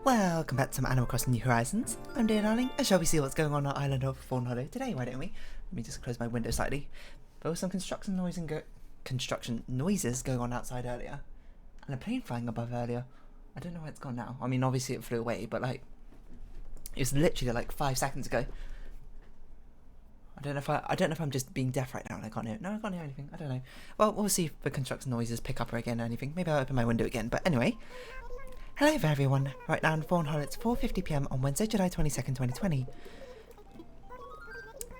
Welcome back to some Animal Crossing New Horizons. I'm dear darling, and shall we see what's going on our island of Fawnhollow today, why don't we? Let me just close my window slightly. There was some construction noises going on outside earlier. And a plane flying above earlier. I don't know where it's gone now. I mean, obviously it flew away, but like, it was literally like 5 seconds ago. I don't know if I'm just being deaf right now and I can't hear it. No, I can't hear anything. I don't know. Well, we'll see if the construction noises pick up again or anything. Maybe I'll open my window again. But anyway, hello there everyone. Right now in Fawnhollow, it's 4:50 PM on Wednesday, July 22nd, 2020.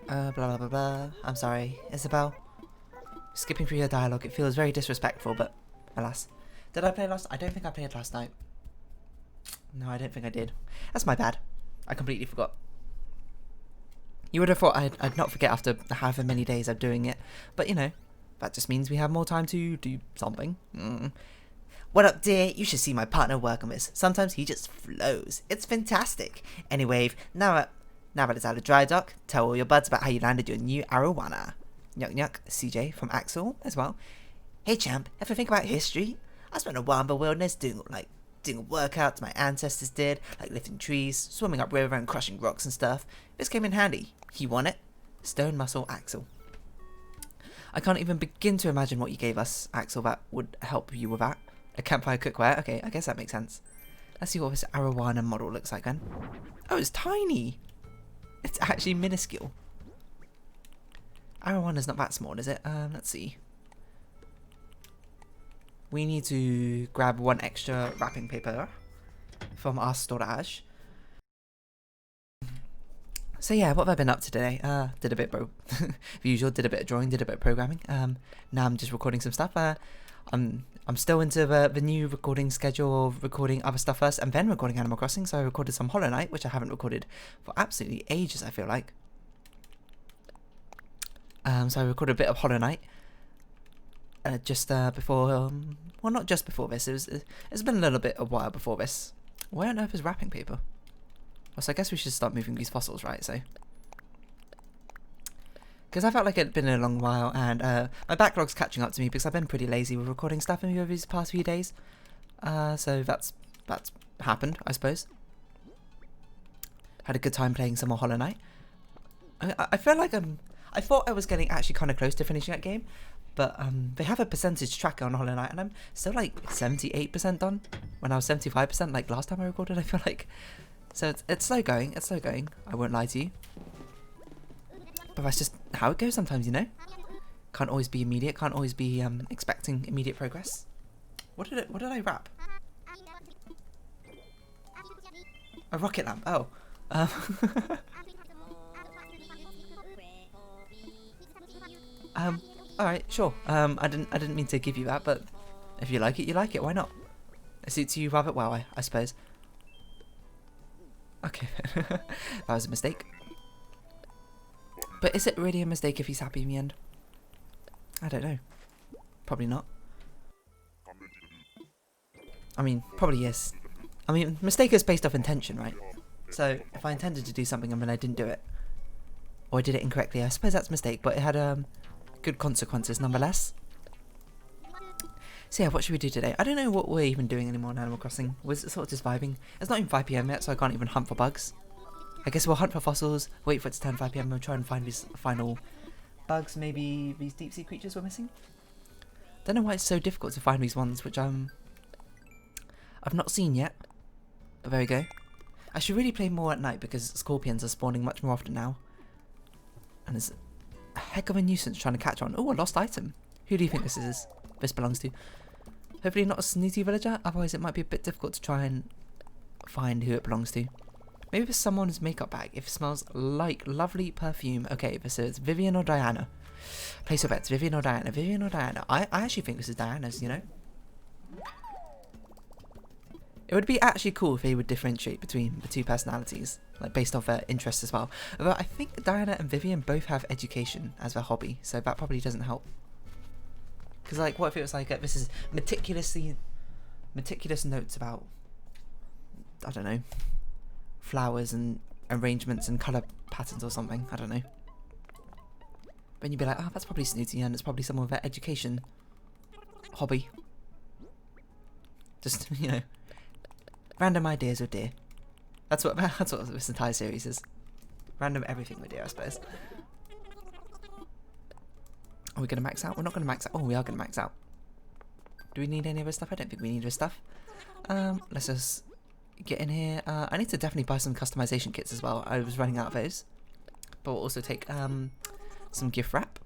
Blah blah blah blah. I'm sorry, Isabel. Skipping through your dialogue, it feels very disrespectful, but alas. Did I play last? I don't think I played last night. No, I don't think I did. That's my bad. I completely forgot. You would have thought I'd not forget after however many days of doing it, but you know, that just means we have more time to do something. What up, dear? You should see my partner work on this. Sometimes he just flows. It's fantastic. Anyway, now that it's out of dry dock, tell all your buds about how you landed your new arowana. Yuck yuck, CJ from Axel as well. Hey champ, ever think about history? I spent a while in the wilderness doing workouts my ancestors did, like lifting trees, swimming up river and crushing rocks and stuff. This came in handy. You want it? Stone muscle Axel. I can't even begin to imagine what you gave us, Axel, that would help you with that. A campfire cookware? Okay, I guess that makes sense. Let's see what this arowana model looks like then. Oh, it's tiny! It's actually minuscule. Arawana's not that small, is it? Let's see. We need to grab one extra wrapping paper from our storage. So yeah, what have I been up to today? Did a bit the usual, did a bit of drawing, did a bit of programming. Now I'm just recording some stuff. I'm still into the new recording schedule of recording other stuff first and then recording Animal Crossing. So I recorded some Hollow Knight, which I haven't recorded for absolutely ages, I feel like. So I recorded a bit of Hollow Knight just before, well, not just before this. It's been a while before this. Where on earth is wrapping paper? Well, so I guess we should start moving these fossils, right? So, because I felt like it'd been a long while, and my backlog's catching up to me because I've been pretty lazy with recording stuff over these past few days. So that's happened, I suppose. Had a good time playing some more Hollow Knight. I feel like I thought I was getting actually kind of close to finishing that game, but they have a percentage tracker on Hollow Knight, and I'm still like 78% done when I was 75% like last time I recorded. I feel like. So it's slow going, I won't lie to you. But that's just how it goes sometimes, you know? Can't always be immediate, can't always be expecting immediate progress. What did I wrap? A rocket lamp, oh. Alright, sure. I didn't mean to give you that, but if you like it, why not? It suits you rather well, I suppose. Okay, that was a mistake. But is it really a mistake if he's happy in the end? I don't know. Probably not. I mean, probably is. I mean, mistake is based off intention, right? So, if I intended to do something and then I didn't do it, or I did it incorrectly, I suppose that's a mistake, but it had good consequences nonetheless. So yeah, what should we do today? I don't know what we're even doing anymore in Animal Crossing. We're sort of just vibing. It's not even 5 PM yet, so I can't even hunt for bugs. I guess we'll hunt for fossils, wait for it to turn 5 PM, and we'll try and find these final bugs, maybe these deep sea creatures we're missing. Don't know why it's so difficult to find these ones, which I've not seen yet. But there we go. I should really play more at night because scorpions are spawning much more often now. And it's a heck of a nuisance trying to catch one. Oh, a lost item. Who do you think this belongs to? Hopefully not a snooty villager, otherwise it might be a bit difficult to try and find who it belongs to. Maybe it's someone's makeup bag, if it smells like lovely perfume. Okay, so it's Vivian or Diana. Place your bets, Vivian or Diana, Vivian or Diana. I actually think this is Diana's, you know? It would be actually cool if they would differentiate between the two personalities, like based off their interests as well. Although I think Diana and Vivian both have education as their hobby, so that probably doesn't help. Because like, what if it was like, this is meticulous notes about, I don't know, flowers and arrangements and colour patterns or something, I don't know. Then you'd be like, oh, that's probably snooty and it's probably someone with their education hobby. Just, you know, Random ideas with deer. That's what this entire series is. Random everything with deer, I suppose. Are we going to max out? We're not going to max out. Oh, we are going to max out. Do we need any other stuff? I don't think we need other stuff. Let's just get in here. I need to definitely buy some customization kits as well. I was running out of those. But we'll also take some gift wrap.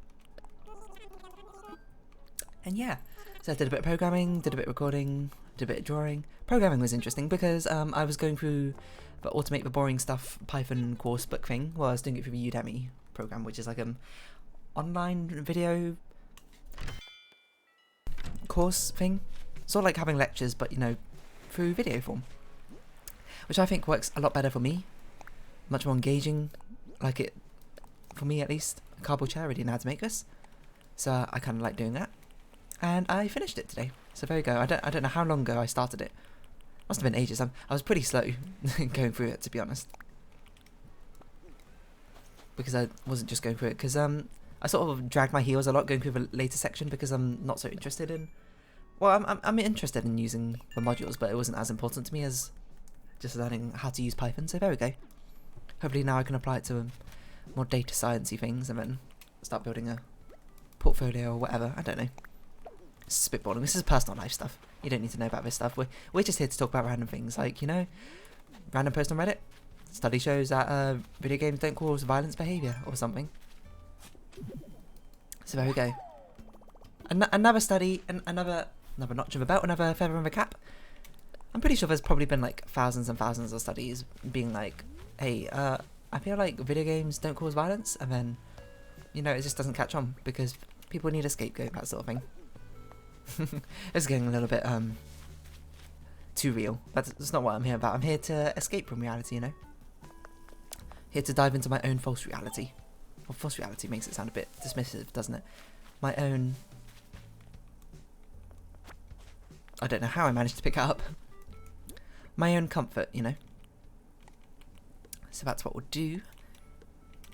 And yeah. So I did a bit of programming, did a bit of recording, did a bit of drawing. Programming was interesting because I was going through the Automate the Boring Stuff Python course book thing while I was doing it through the Udemy program, which is like an online video course thing. Sort of like having lectures, but you know, through video form. Which I think works a lot better for me. Much more engaging, like it, for me at least. A cardboard chair, I already know how to make this. So I kind of like doing that. And I finished it today. So there you go. I don't know how long ago I started it. Must have been ages. I was pretty slow going through it, to be honest. Because I wasn't just going through it. Because I sort of dragged my heels a lot going through the later section because I'm not so interested in... Well, I'm interested in using the modules, but it wasn't as important to me as just learning how to use Python. So there we go. Hopefully now I can apply it to more data sciencey things and then start building a portfolio or whatever. I don't know. Spitballing. This is personal life stuff. You don't need to know about this stuff. We're just here to talk about random things, like, you know, random post on Reddit. Study shows that video games don't cause violence behaviour or something. So there we go. Another study, and another notch of a belt, another feather in the cap. I'm pretty sure there's probably been like thousands and thousands of studies being like, hey, I feel like video games don't cause violence, and then, you know, it just doesn't catch on because people need a scapegoat, that sort of thing. It's getting a little bit too real. That's not what I'm here about. I'm here to escape from reality, you know. Here to dive into my own false reality. Well, false reality makes it sound a bit dismissive, doesn't it? My own... I don't know how I managed to pick it up. My own comfort, you know. So that's what we'll do.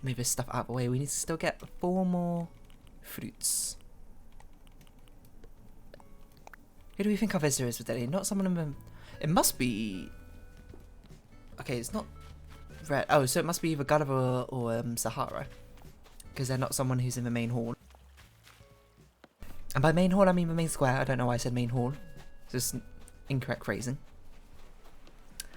Move this stuff out of the way. We need to still get 4 more fruits. Who do we think our visitor is today? Not someone in the... It must be... Okay, it's not... Red. Oh, so it must be either Gullivarrr or Sahara. Because they're not someone who's in the main hall. And by main hall, I mean the main square. I don't know why I said main hall. It's just incorrect phrasing.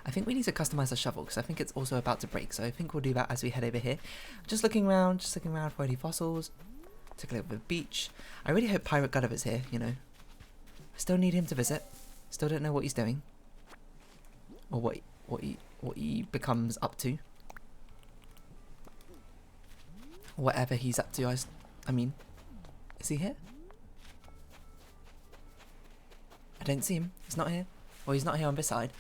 I think we need to customize our shovel, because I think it's also about to break. So I think we'll do that as we head over here. Just looking around for any fossils. Take a look at the beach. I really hope Pirate Gulliver's here, you know. I still need him to visit. Still don't know what he's doing. Or what he becomes up to. Whatever he's up to, I mean. Is he here? I don't see him. He's not here. Well, he's not here on this side.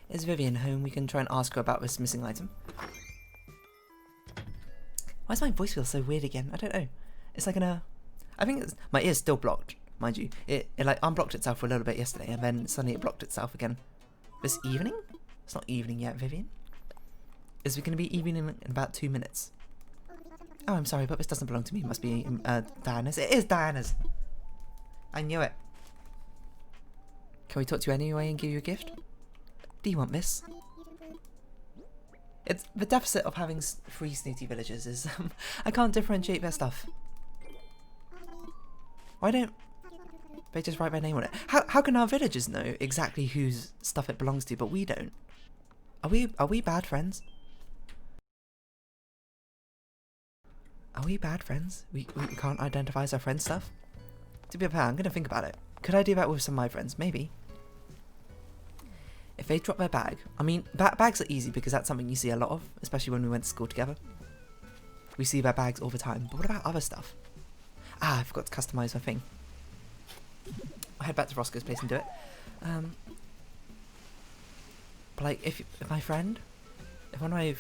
Is Vivian home? We can try and ask her about this missing item. Why does my voice feel so weird again? I don't know. It's like I think it's... My ear's still blocked, mind you. It like unblocked itself for a little bit yesterday, and then suddenly it blocked itself again. This evening? It's not evening yet, Vivian. Is it going to be evening in about 2 minutes? Oh, I'm sorry, but this doesn't belong to me. It must be Diana's. It is Diana's! I knew it. Can we talk to you anyway and give you a gift? Do you want this? It's the deficit of having 3 snooty villagers is I can't differentiate their stuff. Why don't they just write their name on it? How can our villagers know exactly whose stuff it belongs to, but we don't? Are we bad friends? Are we bad friends? We can't identify as our friends' stuff? To be fair, I'm gonna think about it. Could I do that with some of my friends? Maybe. If they drop their bag, I mean, bags are easy because that's something you see a lot of, especially when we went to school together. We see their bags all the time. But what about other stuff? Ah, I forgot to customize my thing. I'll head back to Roscoe's place and do it. But like, if one of my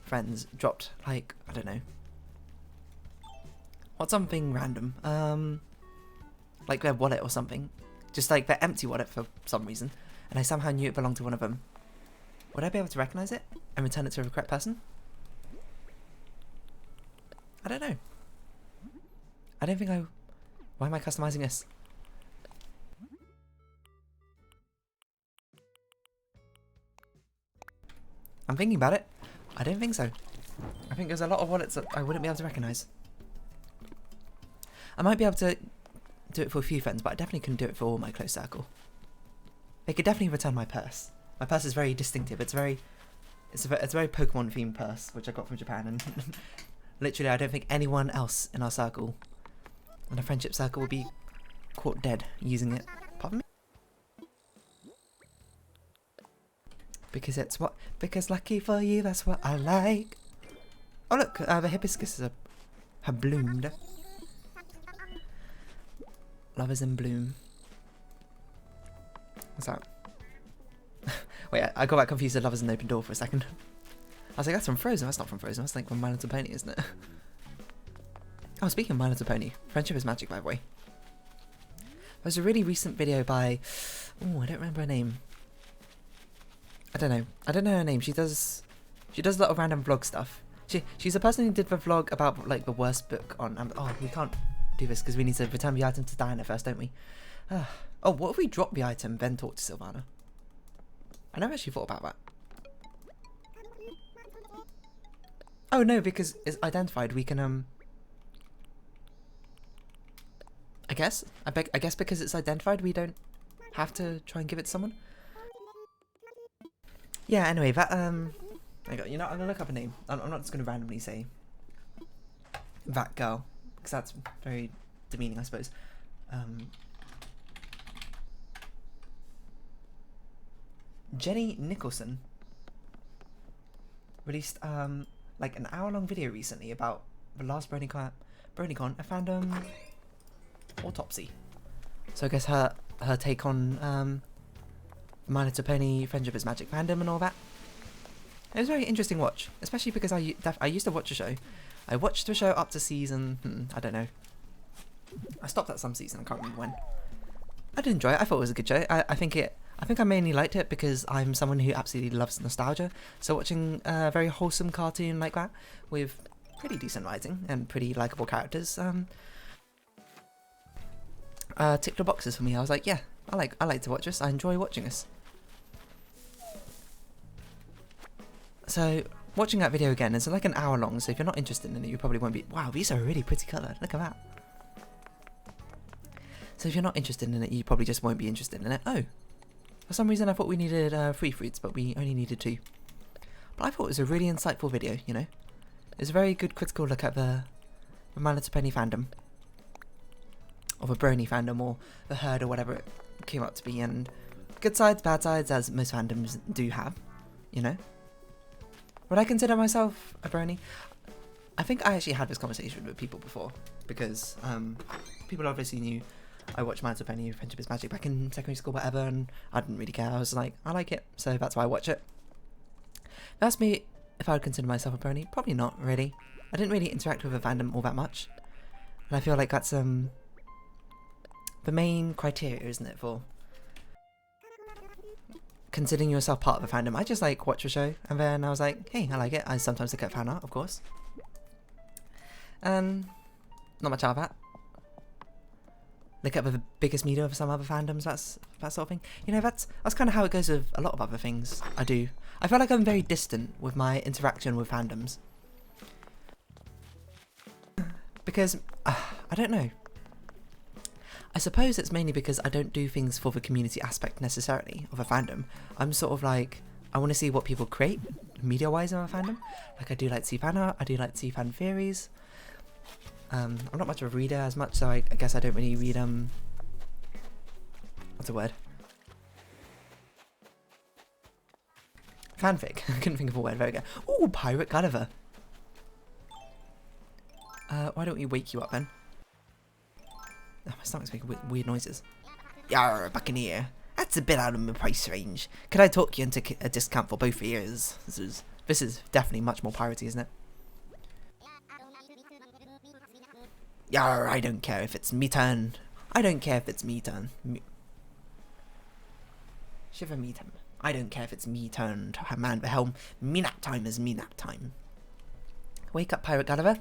friends dropped, like, I don't know, what's something random? Like their wallet or something. Just like their empty wallet for some reason. And I somehow knew it belonged to one of them. Would I be able to recognize it and return it to the correct person? I don't know. I don't think I... Why am I customizing this? I'm thinking about it. I don't think so. I think there's a lot of wallets that I wouldn't be able to recognise. I might be able to do it for a few friends, but I definitely couldn't do it for all my close circle. They could definitely return my purse. My purse is very distinctive. It's a very Pokemon themed purse, which I got from Japan, and literally I don't think anyone else in our circle, in a friendship circle, will be caught dead using it. Pardon me? Because lucky for you, that's what I like. Oh look, the hibiscuses have bloomed. Love is in bloom. What's that? Wait, I got that confused with Love is an Open Door for a second. I was like, that's from Frozen. That's not from Frozen. That's like from My Little Pony, isn't it? Oh, speaking of My Little Pony, Friendship is Magic, by the way. There's a really recent video by... Oh, I don't remember her name. I don't know her name. She does a lot of random vlog stuff. She's the person who did the vlog about like the worst book on... oh, we can't do this because we need to return the item to Diana first, don't we? Oh, what if we drop the item, then talk to Sylvana? I never actually thought about that. Oh no, because it's identified. We can I guess because it's identified, we don't have to try and give it to someone. Yeah. Anyway, that you know, I'm gonna look up a name. I'm not just gonna randomly say that girl because that's very demeaning, I suppose. Jenny Nicholson released like an hour-long video recently about the last BronyCon, a fandom autopsy. So I guess her take on My Little Pony Friendship is Magic fandom and all that. It was a very interesting watch, especially because I used to watch the show. I watched the show up to season I don't know. I stopped at some season. I can't remember when. I did enjoy it. I thought it was a good show. I think I mainly liked it because I'm someone who absolutely loves nostalgia. So watching a very wholesome cartoon like that with pretty decent writing and pretty likable characters ticked the boxes for me. I was like, yeah, I like to watch this. I enjoy watching this. So watching that video again is like an hour long. So if you're not interested in it, you probably won't be. Wow, these are really pretty coloured. Look at that. So if you're not interested in it, you probably just won't be interested in it. Oh. For some reason I thought we needed 3 fruits, but we only needed 2. But I thought it was a really insightful video, you know. It's a very good critical look at the My Little Pony fandom. Or the Brony fandom, or the Herd, or whatever it came up to be. And good sides, bad sides, as most fandoms do have, you know. Would I consider myself a Brony? I think I actually had this conversation with people before. Because people obviously knew I watched My Little Pony Friendship is Magic back in secondary school, whatever, and I didn't really care. I was like, I like it, so that's why I watch it. That's me. If I would consider myself a Brony, probably not really. I didn't really interact with the fandom all that much, and I feel like that's the main criteria, isn't it, for considering yourself part of the fandom. I just like watch a show, and then I was like, hey, I like it. I sometimes look at fan art, of course, and not much out of that. Look at the biggest media of some other fandoms, that sort of thing. You know, that's kind of how it goes with a lot of other things I do. I feel like I'm very distant with my interaction with fandoms. Because, I don't know. I suppose it's mainly because I don't do things for the community aspect necessarily of a fandom. I'm sort of like, I want to see what people create, media-wise in a fandom. Like, I do like to see fan art, I do like to see fan theories. I'm not much of a reader as much, so I guess I don't really read, what's the word? Fanfic. I couldn't think of a word. There we go. Ooh, Pirate Gullivarrr. Why don't we wake you up then? Oh, my stomach's making weird noises. Yarr, Buccaneer. That's a bit out of my price range. Could I talk you into a discount for both ears? This is definitely much more piratey, isn't it? Yarr, I don't care if it's me turn. I don't care if it's me turn. Shiver me turn. I don't care if it's me turn to man the helm. Me nap time is me nap time. Wake up, Pirate Gullivarrr.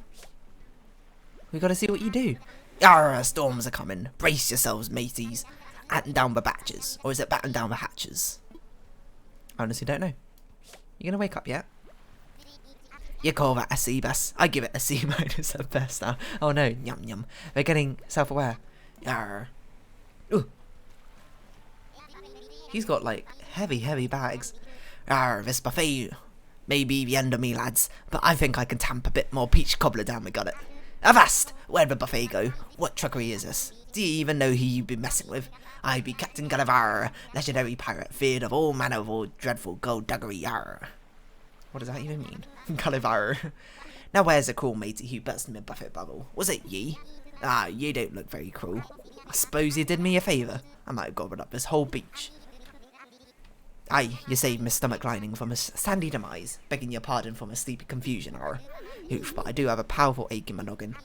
We gotta see what you do. Yarr, storms are coming. Brace yourselves, mateys. Batten down the batches. Or is it batten down the hatches? I honestly don't know. You gonna wake up yet? You call that a C bus? I give it a C minus at best now. Oh no, yum yum. They're getting self-aware. Yarr. Ooh. He's got like heavy bags. Yarr, this buffet may be the end of me, lads, but I think I can tamp a bit more peach cobbler down my gullet. Avast! Where'd the buffet go? What trickery is this? Do you even know who you've been messing with? I be Captain Gullivarrr, legendary pirate, feared of all manner of all dreadful gold-duggery. Yarr. What does that even mean? Gullivarrr. Now where's the cruel matey who burst in my buffet bubble? Was it ye? Ah, you don't look very cruel. I suppose you did me a favour. I might have gobbled up this whole beach. Aye, you saved my stomach lining from a sandy demise, begging your pardon for my sleepy confusion, or oof, but I do have a powerful ache in my noggin.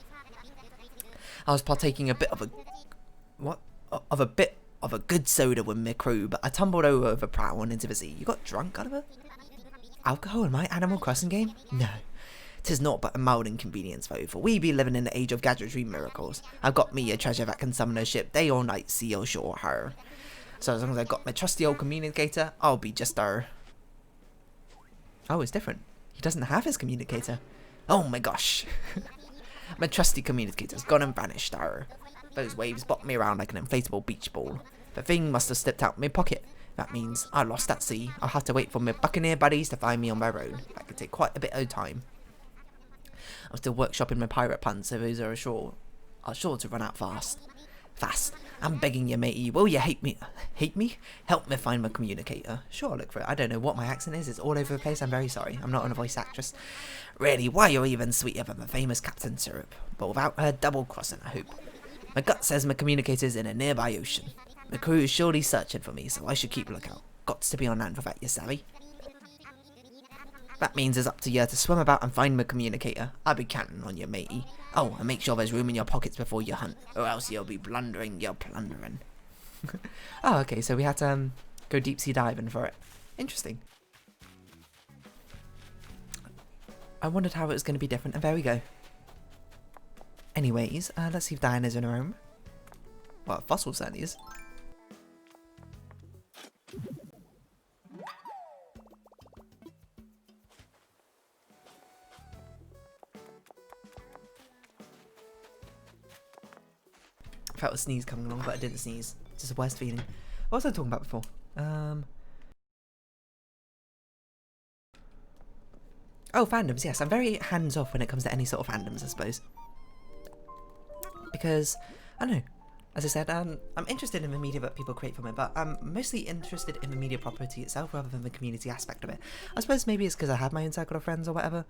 I was partaking a bit of a good soda with my crew, but I tumbled over the prow and into the sea. You got drunk, Gulliver? Alcohol in my Animal Crossing game? No. 'Tis naught but a mild inconvenience, though, for we be living in the age of gadgetry miracles. I've got me a treasure that can summon a ship day or night, sea or shore, her. So as long as I've got my trusty old communicator, I'll be just her. Oh, it's different. He doesn't have his communicator. Oh my gosh. My trusty communicator's gone and vanished, her. Those waves bop me around like an inflatable beach ball. The thing must have slipped out my pocket. That means I lost at sea. I'll have to wait for my buccaneer buddies to find me on my own. That could take quite a bit of time. I'm still workshopping my pirate puns, so those are sure to run out fast. I'm begging you, matey. Will you hate me? Hate me? Help me find my communicator. Sure, I'll look for it. I don't know what my accent is. It's all over the place. I'm very sorry. I'm not a voice actress. Really, why you're even sweeter than the famous Captain Syrup. But without her double-crossing, I hope. My gut says my communicator's in a nearby ocean. The crew is surely searching for me, so I should keep a lookout. Got to be on hand for that, you savvy? That means it's up to you to swim about and find my communicator. I'll be counting on you, matey. Oh, and make sure there's room in your pockets before you hunt, or else you'll be blundering your plundering. Oh, okay, so we had to go deep sea diving for it. Interesting. I wondered how it was going to be different, and there we go. Anyways, let's see if Diana's in her room. Well, Fossil certainly is. I felt a sneeze coming along, but I didn't sneeze. It's just the worst feeling. What was I talking about before? Oh, fandoms, yes. I'm very hands-off when it comes to any sort of fandoms, I suppose. Because, I don't know, as I said, I'm interested in the media that people create from it, but I'm mostly interested in the media property itself rather than the community aspect of it. I suppose maybe it's because I have my own circle of friends or whatever.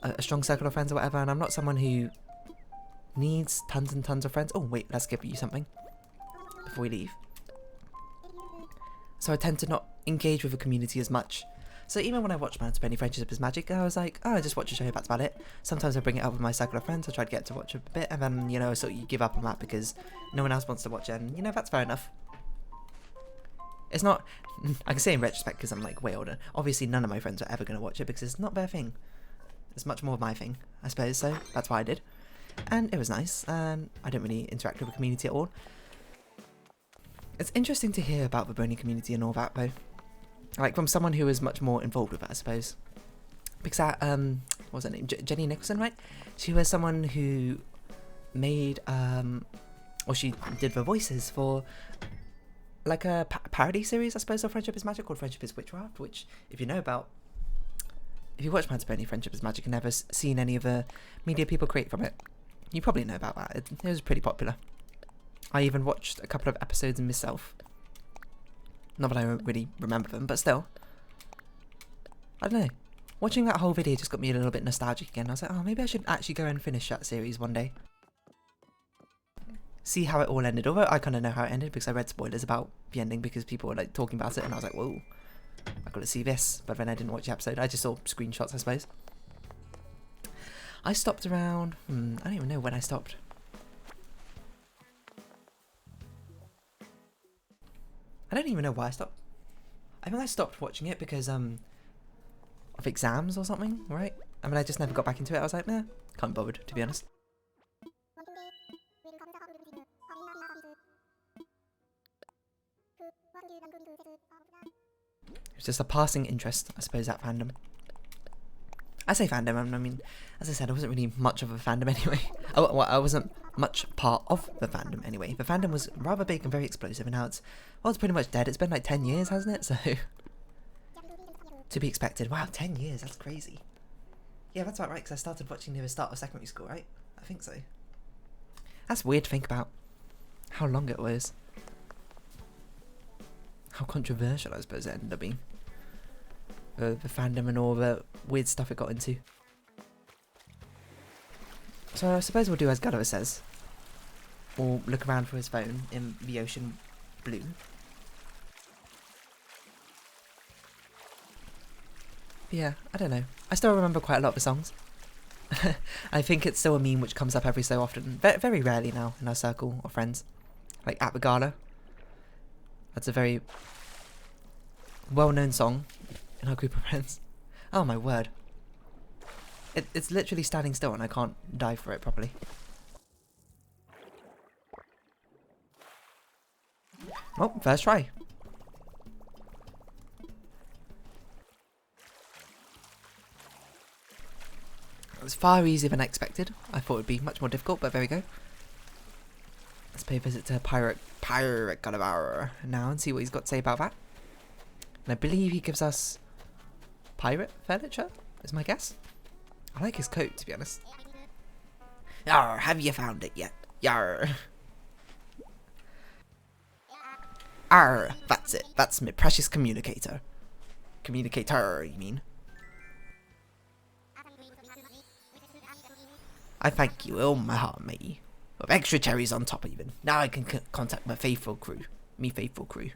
A strong circle of friends or whatever, and I'm not someone who needs tons and tons of friends. Oh, wait, let's give you something before we leave. So I tend to not engage with the community as much. So even when I watch Man to Penny Friendship is Magic, I was like, oh, I just watch a show, that's about it. Sometimes I bring it up with my circle of friends, I try to get to watch a bit, and then, you know, sort of you give up on that because no one else wants to watch it, and, you know, that's fair enough. It's not, I can say in retrospect because I'm like way older, obviously none of my friends are ever going to watch it because it's not their thing. It's much more of my thing, I suppose, so that's why I did. And it was nice, and I don't really interact with the community at all. It's interesting to hear about the Brony community and all that, though. Like, from someone who is much more involved with it, I suppose. Because that, what was her name? Jenny Nicholson, right? She was someone who made, or she did the voices for, like, a parody series, I suppose, of Friendship is Magic, called Friendship is Witchcraft, which, if you know about, if you watch Man to Penny Friendship is Magic and never seen any of the media people create from it, you probably know about that. It was pretty popular. I even watched a couple of episodes myself. Not that I don't really remember them, but still. I don't know. Watching that whole video just got me a little bit nostalgic again. I was like, oh, maybe I should actually go and finish that series one day. See how it all ended. Although I kind of know how it ended because I read spoilers about the ending because people were like talking about it and I was like, whoa, I've got to see this. But then I didn't watch the episode. I just saw screenshots, I suppose. I stopped around... I don't even know when I stopped. I don't even know why I stopped. I think I stopped watching it because of exams or something, right? I mean, I just never got back into it. I was like, nah, can't be bothered, to be honest. It's just a passing interest, I suppose, that fandom. I say fandom, I mean, as I said, I wasn't really much of a fandom anyway. I wasn't much part of the fandom anyway. The fandom was rather big and very explosive, and now it's, well, it's pretty much dead. It's been like 10 years, hasn't it? So, to be expected. Wow, 10 years, that's crazy. Yeah, that's about right, because I started watching near the start of secondary school, right? I think so. That's weird to think about how long it was. How controversial, I suppose, it ended up being. The fandom and all the weird stuff it got into. So I suppose we'll do as Gullivarrr says. We'll look around for his phone in the ocean blue. But yeah, I don't know. I still remember quite a lot of the songs. I think it's still a meme which comes up every so often. Very rarely now in our circle of friends. Like at the gala. That's a very well-known song in our group of friends. Oh my word. It's literally standing still and I can't dive for it properly. Oh, first try. It was far easier than I expected. I thought it would be much more difficult, but there we go. Let's pay a visit to Pirate Gullivarrr now and see what he's got to say about that. And I believe he gives us pirate furniture, is my guess. I like his coat, to be honest. Yarr, have you found it yet? Yarr. Arr, that's it. That's my precious communicator. Communicator, you mean? I thank you, all my heart, matey. With extra cherries on top even. Now I can contact my faithful crew. Me faithful crew.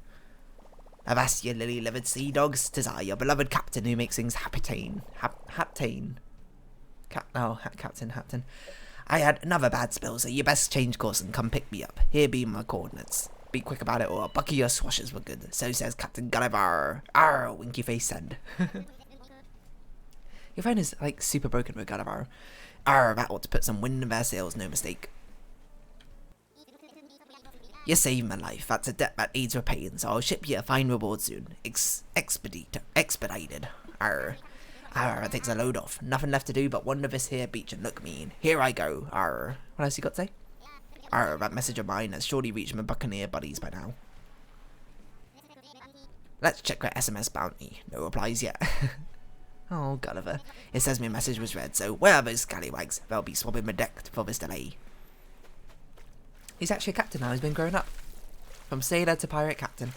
Avast ye lily-livered sea dogs, 'tis I, your beloved captain, who makes things Captain. I had another bad spell, so you best change course and come pick me up. Here be my coordinates. Be quick about it, or a bucket of your swashes were good. So says Captain Gullivarrr. Arr, winky face send. Your phone is like super broken with Gullivarrr. Arr, that ought to put some wind in their sails, no mistake. You saved my life. That's a debt that aids repaying, so I'll ship you a fine reward soon. Expedited. Arr. Arr, that takes a load off. Nothing left to do but wander this here beach and look mean. Here I go. Arr. What else you got to say? Arr, that message of mine has surely reached my buccaneer buddies by now. Let's check our SMS bounty. No replies yet. Oh, Gullivarrr. It says my message was read, so where are those scallywags? They'll be swabbing my deck for this delay. He's actually a captain now. He's been growing up. From sailor to pirate captain.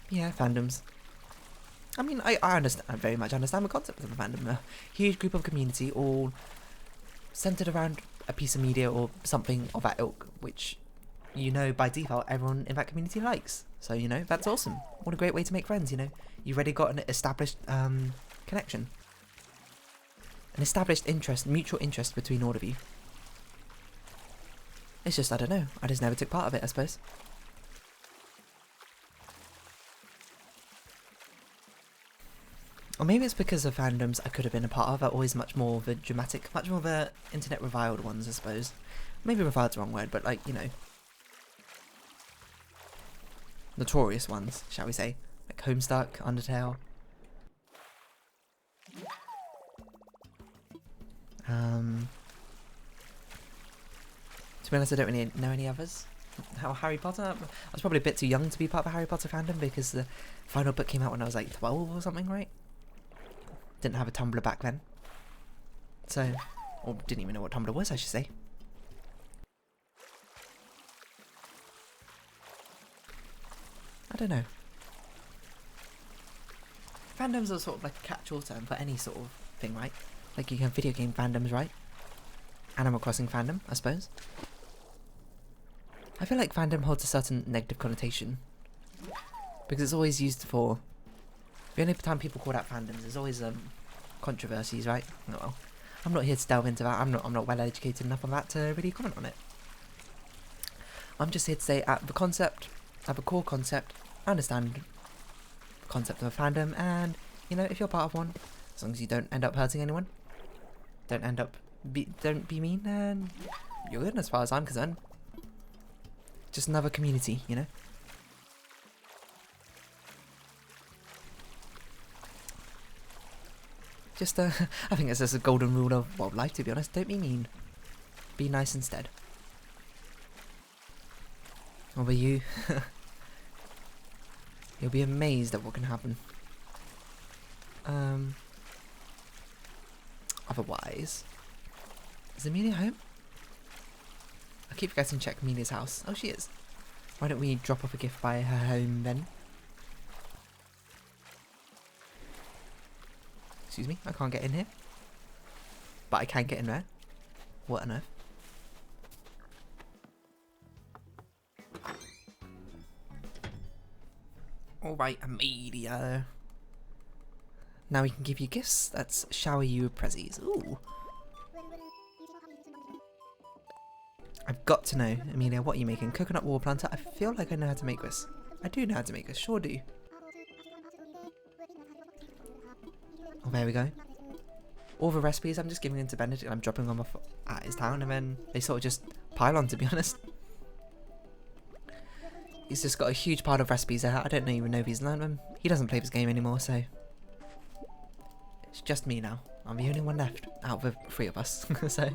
Yeah, fandoms. I mean, I understand. I very much understand the concept of a fandom. A huge group of community all centered around a piece of media or something of that ilk, which, you know, by default, everyone in that community likes. So, you know, that's awesome. What a great way to make friends, you know. You've already got an established connection. An established interest, mutual interest between all of you. It's just, I don't know. I just never took part of it, I suppose. Or maybe it's because of fandoms I could have been a part of are always much more the dramatic, much more the internet reviled ones, I suppose. Maybe reviled's the wrong word, but like, you know, notorious ones, shall we say. Like Homestuck, Undertale. To be honest, I don't really know any others. How Harry Potter? I was probably a bit too young to be part of a Harry Potter fandom because the final book came out when I was like 12 or something, right? Didn't have a Tumblr back then. So, or didn't even know what Tumblr was, I should say. I don't know. Fandoms are sort of like a catch-all term for any sort of thing, right? Like you can have video game fandoms, right? Animal Crossing fandom, I suppose. I feel like fandom holds a certain negative connotation. Because it's always used for... The only time people call out fandoms, there's always controversies, right? Oh, well, I'm not here to delve into that. I'm not well educated enough on that to really comment on it. I'm just here to say at the concept, at the core concept, I understand the concept of a fandom, and you know, if you're part of one, as long as you don't end up hurting anyone, don't be mean, and you're good as far as I'm concerned. Just another community, you know? Just, I think it's just a golden rule of wildlife, to be honest. Don't be mean. Be nice instead. What about you? You'll be amazed at what can happen. Otherwise, is Amelia home? I keep forgetting to check Amelia's house. Oh, she is. Why don't we drop off a gift by her home then? Excuse me, I can't get in here. But I can get in there. What on earth? Alright, Amelia. Now we can give you gifts. Let's shower you with prezzies. Ooh. I've got to know, Amelia, what are you making? Coconut water planter? I feel like I know how to make this. I do know how to make this, sure do. Oh, there we go. All the recipes I'm just giving into Benedict, I'm dropping them off at his town, and then they sort of just pile on, to be honest. He's just got a huge pile of recipes there. I don't even know if he's learned them. He doesn't play this game anymore, so... It's just me now. I'm the only one left out of the 3 of us, so...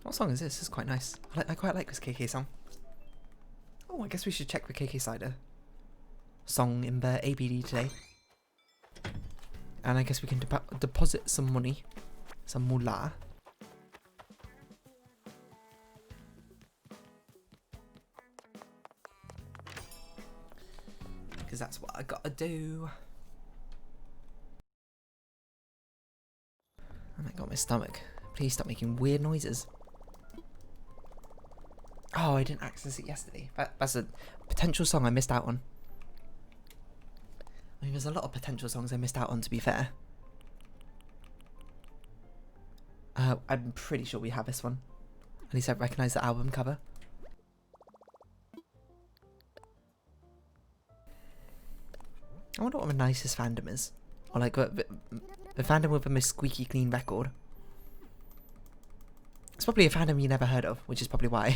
What song is this? This is quite nice. I quite like this KK song. Oh, I guess we should check the KK Cider song in the ABD today. And I guess we can deposit some money. Some moolah. Because that's what I gotta do. Oh my god, my stomach. Please stop making weird noises. Oh, I didn't access it yesterday. That's a potential song I missed out on. I mean, there's a lot of potential songs I missed out on, to be fair. I'm pretty sure we have this one. At least I recognise the album cover. I wonder what the nicest fandom is. Or like the fandom with the most squeaky clean record. It's probably a fandom you never heard of, which is probably why.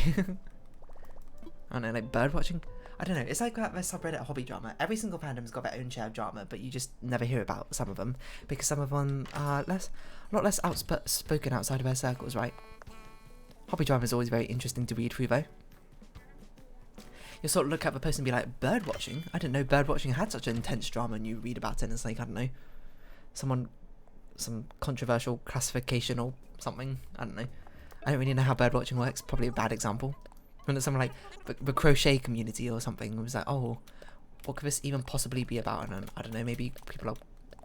I don't know, like bird watching? I don't know, it's like that subreddit hobby drama. Every single fandom's got their own share of drama, but you just never hear about some of them, because some of them are a lot less outspoken outside of their circles, right? Hobby drama is always very interesting to read through, though. You'll sort of look at the post and be like, bird watching? I didn't know bird watching had such an intense drama, and you read about it and it's like, I don't know, some controversial classification or something, I don't know. I don't really know how bird watching works, probably a bad example. When it's something like the crochet community or something, it was like, oh, what could this even possibly be about? And I don't know, maybe people are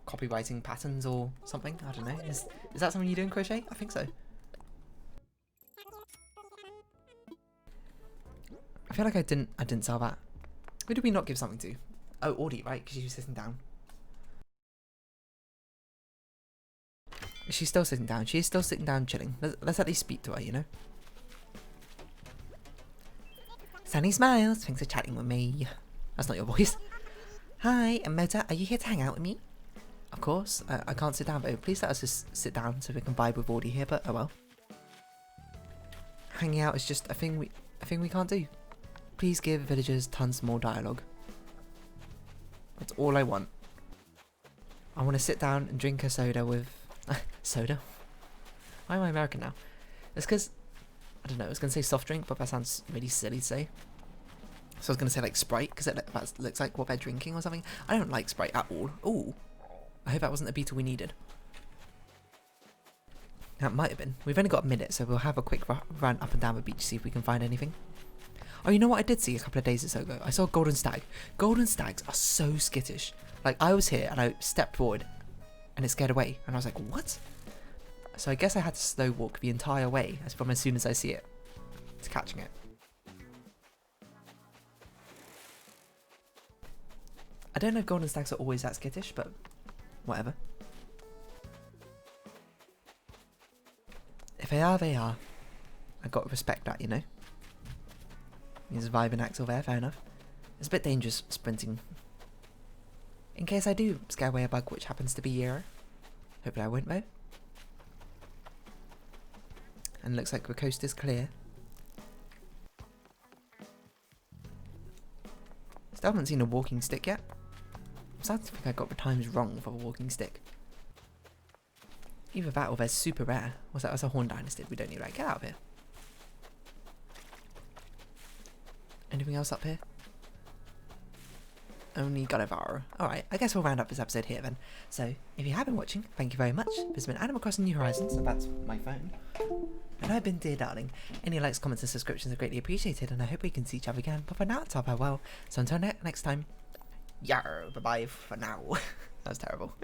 copywriting patterns or something, I don't know. Is that something you do in crochet? I think so. I feel like I didn't sell that. Who did we not give something to? Oh, Audie, right? Because she was sitting down. She's still sitting down. She's still sitting down chilling. Let's at least speak to her, you know? Sunny smiles. Thanks for chatting with me. That's not your voice. Hi, Mota. Are you here to hang out with me? Of course. I can't sit down, but please let us just sit down so we can vibe with Audie here, but oh well. Hanging out is just a thing we can't do. Please give villagers tons more dialogue. That's all I want. I want to sit down and drink a soda with... soda? Why am I American now? It's because, I don't know, I was going to say soft drink, but that sounds really silly to say. So I was going to say like Sprite, because that looks like what they're drinking or something. I don't like Sprite at all. Ooh, I hope that wasn't a beetle we needed. That might have been. We've only got a minute, so we'll have a quick run up and down the beach, see if we can find anything. Oh, you know what I did see a couple of days or so ago? I saw a golden stag. Golden stags are so skittish. Like, I was here and I stepped forward and it scared away. And I was like, what? So I guess I had to slow walk the entire way from as soon as I see it to catching it. I don't know if golden stags are always that skittish, but whatever. If they are, they are. I got to respect that, you know. He's vibing Axel there, fair enough. It's a bit dangerous sprinting. In case I do scare away a bug, which happens to be Yarr. Hopefully I won't though. And looks like the coast is clear. Still haven't seen a walking stick yet. I'm starting to think I got the times wrong for the walking stick. Either that or they're super rare. Was that was a horn dynasty? We don't need that. Get out of here. Anything else up here? Only Gullivarrr. Alright, I guess we'll round up this episode here then. So, if you have been watching, thank you very much. This has been Animal Crossing New Horizons, and that's my phone. And I've been Dear Darling. Any likes, comments and subscriptions are greatly appreciated, and I hope we can see each other again. But for now, it's all farewell. So until next time, Yarr, bye-bye for now. That was terrible.